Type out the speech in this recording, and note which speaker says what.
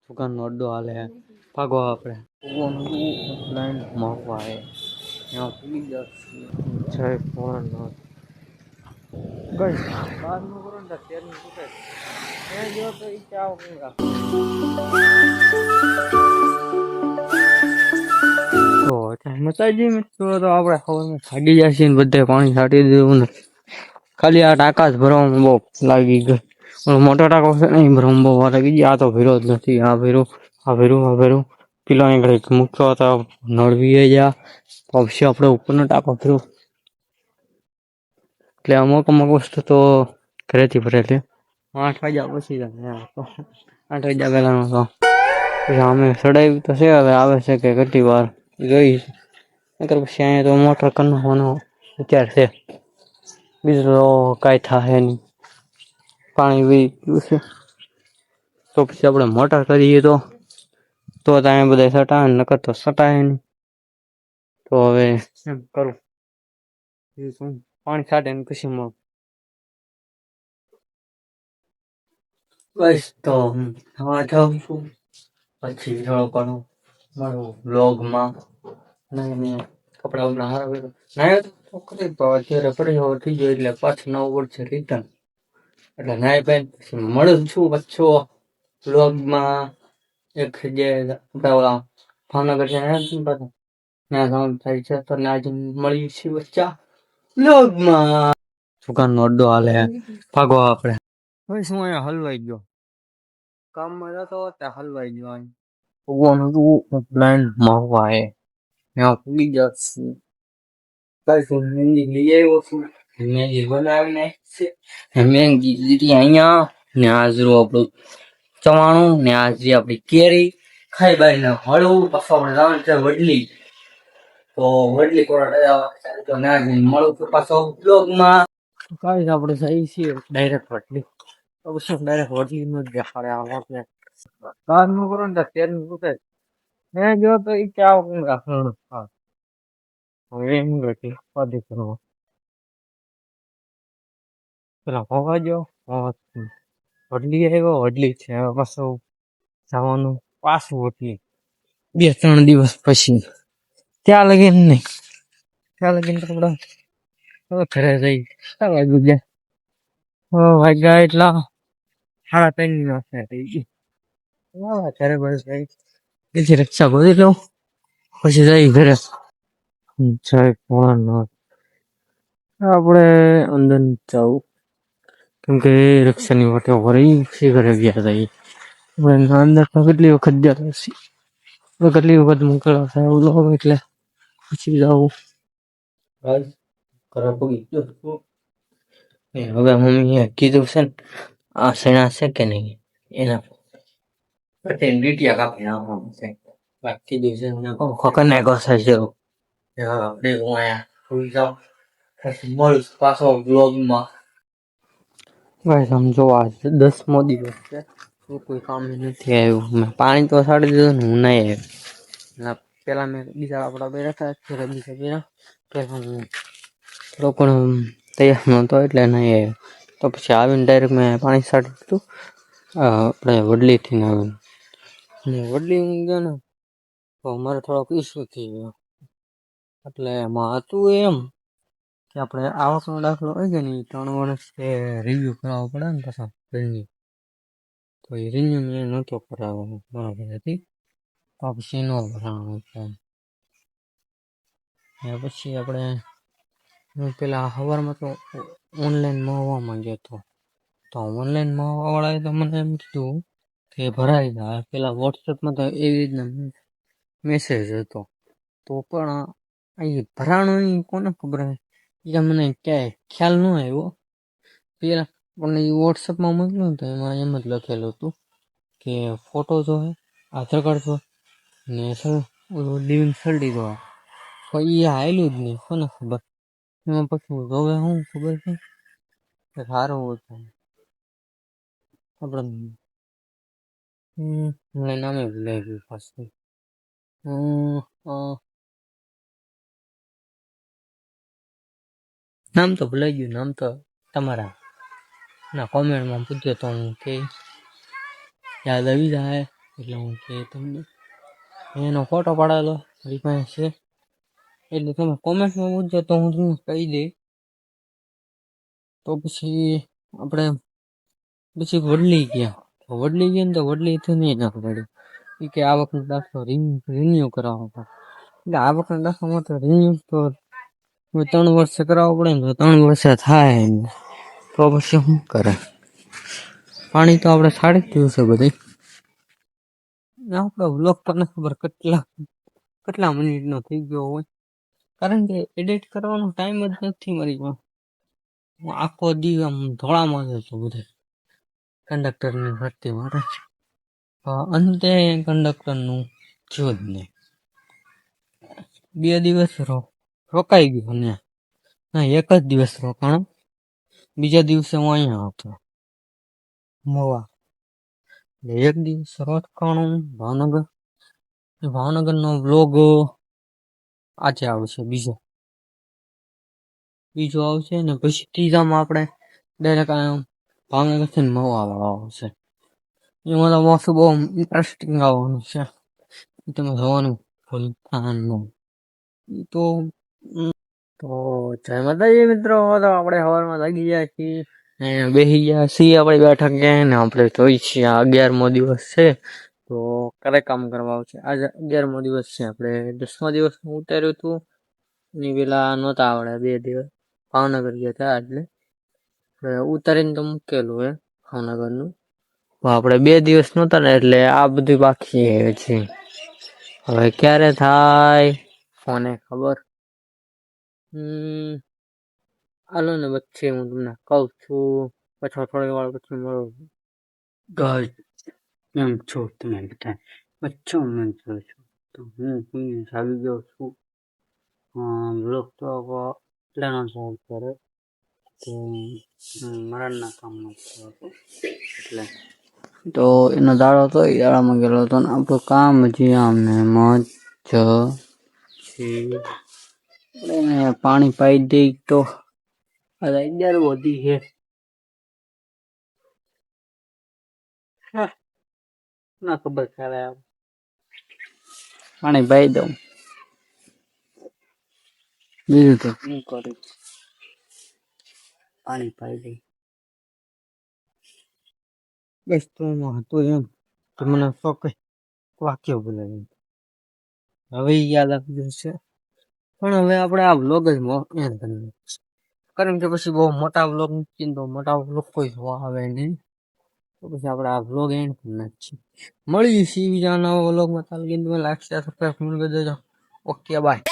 Speaker 1: દુકાનનો અડ્ડો હાલે ભાગો આપણે પ્લાન મહવા હે यहाँ पूरी जय भोलेनाथ गाइस बात में करो ना तेल में कुछ मैं जो तो ये क्या होगा तो મચાજી મિત્રો તો આપણે ખબર ખાડી જશે ને બધે પાણી છાંટી દીધું ને ખાલી આ ટાંકા જ ભરવામાં બહુ લાગી ગઈ મોટો ટાંકો છે નહીં ભરવામાં બહુ વાર લાગી ગઈ આ તો ભીરો જ નથી આ ભીરું પેલો અહીં મૂક્યો હતો નળવી ગયા પછી આપણે ઉપરનો ટાંકો ભર્યો એટલે અમુક વસ્તુ તો ઘરેથી ભરેલી 8 વાગ્યા પછી 8 વાગ્યા પહેલાનો તો પછી અમે સડાવી તો છે હવે આવે છે કે કેટલી વાર જોઈ નકર પછી અહીંયા તો મોટર કરી નાખવાનો વિચાર છે બીજું તો કાંઈ થાય નહીં પાણી વહી ગયું છે તો પછી આપણે મોટર કરીએ તો ત્યાં બધા સટાય નકર તો સટાય નહીં તો હવે એમ કરું પાણી છાંટે ને પછી મળું બસ તો હા જાઉં છું પછી થોડો ઘણો મારું વ્લોગમાં નહીં કપડા બપડા હારા નાયો તો કરી અત્યારે ફરી થઈ ગયો એટલે પાછું નવું વર્ષે રિટર્ન એટલે નાય બેન પછી મળું છું પાછો વ્લોગમાં એક જગ્યાએ આપણા ઓલા ભાવનગર ત્યાં જવાનું થાય છે તો આજે મળીએ છીએ બચ્ચા વ્લોગમાં દુકાનનો અડ્ડો હાલે ભાગો આપણે હવે શું અહીંયા હલવાઈ ગયો કામમાં જતો ત્યાં હલવાઈ ગયો ભગવાન પ્લાન મહવા હે ત્યાં પૂરી જશે કઈ મેંગી લઈ આવ્યો છું મેંગી બનાવી નાખી છે મેંગી લીધી અહીંયા ને હાજરું આપણું ચવાણું ને હાજરી આપણી કેરી ખાઈ બાઈને હળવું પાછું આપણે જવાનું છે વડલી તો વડલી તો ના મળું છું પાછો બ્લોગમાં કાંઈ આપણે સહી છીએ ડાયરેક્ટ વડલી તો પછી ડાયરેક્ટ વડલી નું જ દેખાડે આ કામ નું કરો ને તેલ નું પૂછે મેં જો તો એ ક્યાં રાખવાનું હા હવે એમ ગઈ પાછી કરવા પેલા હોવા જો વડલી આવ્યો વડલી છે હવે પાછું જવાનું પાછું વડલી 2-3 દિવસ પછી ત્યાં લગીન નહીં ત્યાં લગીન તો આપણે હવે ઘરે જઈ વાગ્યા એટલા 3:30 વાગ્યા થઈ ગઈ ઘરે બસ ગઈ રક્ષા ગોતી લઉં પછી જઈ ઘરે જય ભોળાનાથ આપણે અંદર જવું કેમ કે રક્ષાની વાટે ભરી પછી ઘરે ગયા હતા આપણે અંદર કેટલી વખત ગયા હતા કેટલી વખત મોકલા થાય એટલે પછી જવું ઘરે પગી હવે મમ્મીએ કીધું છે ને આ સણા છે કે નહીં એના ડીટિયા કાપી નાખવાનું છે બાકી દિવસે ખોખર નાખો છે આપણે હું અહીંયા સુઈ જાઉં પછી મળું પાછો બ્લોગમાં ભાઈ સમજો આજ 10મો દિવસ છે કોઈ કામ નથી આવ્યું મેં પાણી તો સાડી દીધું ને હું નહીં આવ્યો પેલા મેં બીજા આપણા બે હતા અત્યારે બીજા બે પેલા થોડો પણ તૈયાર નહોતો એટલે નહીં આવ્યો તો પછી આવીને ડાયરેક્ટ મેં પાણી સાડી દીધું આપણે વડલીથી ને આવીને વડલી ગયો ને તો મારે થોડોક ઇસ્યુ થઈ ગયો એટલે એમાં હતું એમ કે આપણે આવકનો દાખલો હોય કે નહીં 3 વર્ષ રિવ્યુ કરાવવો પડે ને પાછા રિન્યુ તો એ રિન્યુ મેં નહોતો કરાવવાનો બરાબર હતી તો પછી ન ભરાણો પછી આપણે પેલા સવારમાં તો ઓનલાઈન મહવામાં ગયો હતો તો ઓનલાઈન મહવાવાળાએ તો મને એમ કીધું કે ભરાઈ જાય પેલા વોટ્સએપમાં તો એવી રીતના મેસેજ હતો તો પણ અહીં ભરાણું કોને ખબર એ મને ક્યાંય ખ્યાલ ન આવ્યો પેલા પણ એ વોટ્સએપમાં મોકલ્યું તો એમાં એમ જ લખેલું હતું કે ફોટો જો હે આધાર કાર્ડ જો ને લિવિંગ સર્ટી જો તો એ આવેલું જ નહીં કોને ખબર એમાં પછી હવે શું ખબર છે કે સારું હતું આપણે મને નામે ભૂલાઈ ગયું પાછું નામ તો ભૂલાઈ ગયું નામ તો તમારા ના કોમેન્ટમાં પૂછ્યો તો હું કે યાદ આવી જાય એટલે હું કે તમને એનો ફોટો પાડેલો મારી પાસે છે, એટલે તમે કોમેન્ટમાં પૂછજો તો હું તમને કહી દઈ. તો પછી આપણે પછી વડલી ગયા ને તો વડલી થી નહીં નાખવું પડ્યું કે આ વખતે દાખલો રિન્યુ કરાવવો પડે. એટલે આ વખતે દાખલામાં તો રિન્યુ તો 3 વર્ષે કરાવવો પડે ને, 3 વર્ષે થાય ને તો પછી શું કરે. પાણી તો આપણે છાડી જ દીધું છે બધી. આપણો વ્લોગ તમને ખબર કેટલા મિનિટનો થઈ ગયો હોય, કારણ કે એડિટ કરવાનો ટાઈમ જ નથી મારી પાસે. હું આખો દી આમ ધોળામાં જ હતો બધે કંડક્ટરની ભરતી માટે. અંતે કંડક્ટરનું થયું જ નહીં. 2 દિવસ રોકાઈ ગયો ને, ના 1 જ દિવસ રોકાણો. બીજા દિવસે હું અહીંયા હતો મોવા. 1 દિવસ રોકાણું ભાવનગરનો વ્લોગ આજે આવશે, બીજો આવશે ને પછી ત્રીજામાં આપણે ડાયરેક્ટ ભાવનગરથી મવા આવશે. એમાં તો મોસું બહુ ઇન્ટરેસ્ટિંગ આવવાનું છે, તમે જોવાનું ભૂલતા નહીં. તો જય માતાજી મિત્રો, તો આપણે સવારમાં લાગી ગયા છીએ, બેસી ગયા છીએ આપણે બેઠક ને આપણે જોઈ છીએ 11મો દિવસ છે. તો ક્યારે કામ કરવા આવશે? આજે 11મો દિવસ છે. આપણે 10મા દિવસ ઉતાર્યું હતું એની પેલા નહોતા આવડે, 2 દિવસ ભાવનગર ગયા હતા એટલે ઉતારીને તો મૂકેલું હે ભાવનગરનું. આપણે 2 દિવસ નહોતા ને એટલે આ બધું બાકી છે. હવે ક્યારે થાય કોને ખબર. હાલો ને વચ્ચે હું તમને કહું છું, પછી થોડી વાર પછી મળો. ગાઈસ કેમ છો તમે બધા? બચ્ચો મેં છો તો હું આવી ગયો છું. વ્લોગ તો પ્લાન કરે તો મરણના કામમાં એટલે તો એનો દાડો હતો, એ દાડામાં ગયેલો હતો ને આપણું કામ હજી આમને મજ છે. પાણી પાઈ દઈ તો 11 વધી છે. ના ખબર ક્યારે પાણી પાઈ દઉં, બીજું તો શું કરું, પાણી પાઈ દઈ બસ. તો એમાં હતું એમ કે મને વાક્ય બોલાવ્યું, હવે યાદ આવી જશે. પણ હવે આપણે આ વ્લોગ જ કારણ કે પછી બહુ મોટા વ્લોગ મૂકીને તો મોટા વ્લોગ કોઈ જોવા આવે નહીં, તો પછી આપણે આ વ્લોગ એન્ડ કરી નાખીએ. મળીએ છીએ બીજા નવા વ્લોગમાં. તાલ ગીત લાઈક શેર સબસ્ક્રાઇબ કરી દેજો. Okay bye.